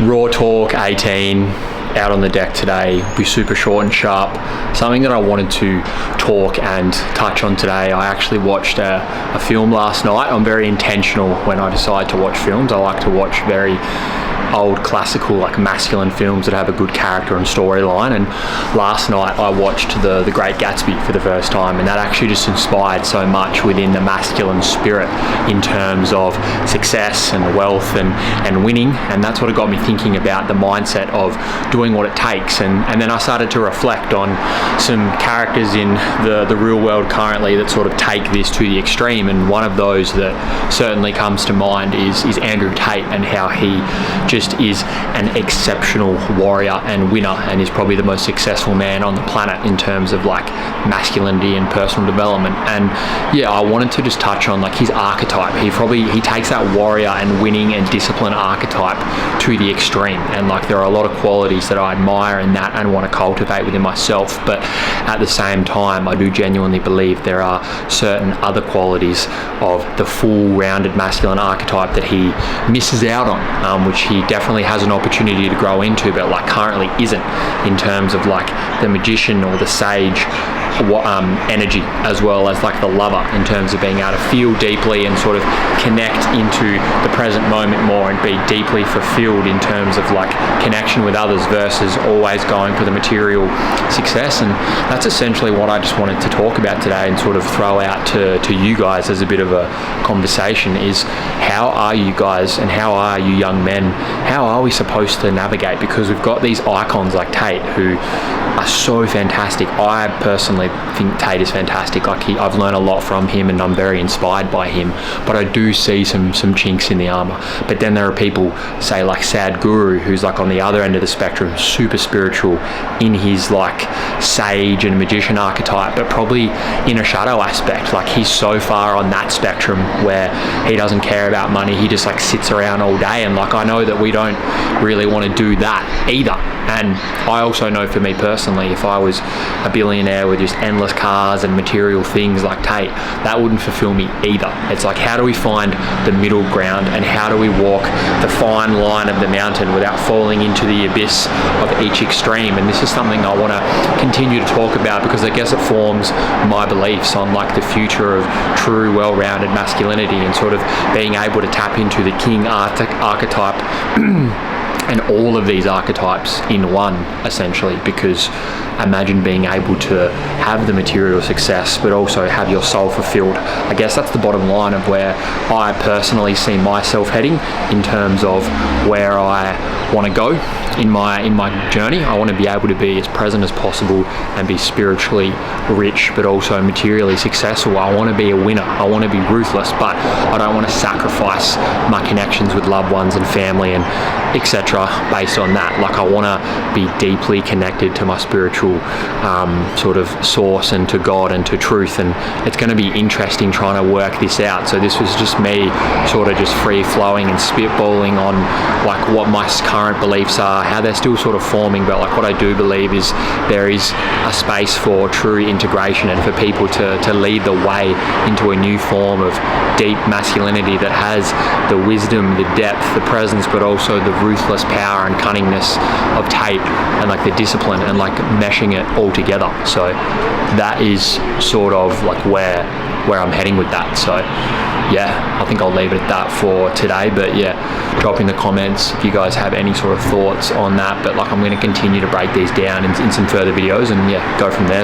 Raw Talk 18 out on the deck today. Will be super short and sharp. Something that I wanted to talk and touch on today. I actually watched a film last night. I'm very intentional when I decide to watch films. I like to watch very old classical, like masculine films that have a good character and storyline. And last night I watched the Great Gatsby for the first time, and that actually just inspired so much within the masculine spirit in terms of success and wealth and winning. And that's what it got me thinking about the mindset of doing what it takes. And then I started to reflect on some characters in the real world currently that sort of take this to the extreme. And one of those that certainly comes to mind is Andrew Tate, and how he just is an exceptional warrior and winner, and is probably the most successful man on the planet in terms of like masculinity and personal development. And yeah, I wanted to just touch on like his archetype. He takes that warrior and winning and discipline archetype to the extreme, and like there are a lot of qualities that I admire in that and want to cultivate within myself, but at the same time I do genuinely believe there are certain other qualities of the full rounded masculine archetype that he misses out on, which he definitely has an opportunity to grow into, but like currently isn't, in terms of like the magician or the sage energy, as well as like the lover, in terms of being able to feel deeply and sort of connect into the present moment more and be deeply fulfilled in terms of like connection with others versus always going for the material success. And that's essentially what I just wanted to talk about today and sort of throw out to you guys as a bit of a conversation, is how are you guys, and how are you young men, how are we supposed to navigate? Because we've got these icons like Tate who are so fantastic. I personally think Tate is fantastic. Like I've learned a lot from him and I'm very inspired by him, but I do see some chinks in the armor. But then there are people, say like Sadhguru, who's like on the other end of the spectrum, super spiritual in his like sage and magician archetype, but probably in a shadow aspect. Like he's so far on that spectrum where he doesn't care about money, he just like sits around all day. And like I know that we don't really want to do that either. And I also know for me personally, if I was a billionaire with just endless cars and material things like Tate, that wouldn't fulfill me either. It's like, how do we find the middle ground, and how do we walk the fine line of the mountain without falling into the abyss of each extreme? And this is something I want to continue to talk about, because I guess it forms my beliefs on like the future of true well-rounded masculinity, and sort of being able to tap into the king archetype and all of these archetypes in one, essentially. Because imagine being able to have the material success but also have your soul fulfilled. I guess that's the bottom line of where I personally see myself heading in terms of where I want to go in my journey. I want to be able to be as present as possible and be spiritually rich but also materially successful. I want to be a winner. I want to be ruthless, but I don't want to sacrifice my connections with loved ones and family and etc. based on that. Like I want to be deeply connected to my spiritual sort of source and to God and to truth, and it's going to be interesting trying to work this out. So this was just me sort of just free flowing and spitballing on like what my current beliefs are, how they're still sort of forming, but like what I do believe is there is a space for true integration and for people to lead the way into a new form of deep masculinity that has the wisdom, the depth, the presence, but also the ruthless power and cunningness of Tate, and like the discipline and like meshing it all together. So that is sort of like where I'm heading with that. So yeah, I think I'll leave it at that for today. But yeah, drop in the comments if you guys have any sort of thoughts on that. But like I'm going to continue to break these down in some further videos, and yeah, go from there.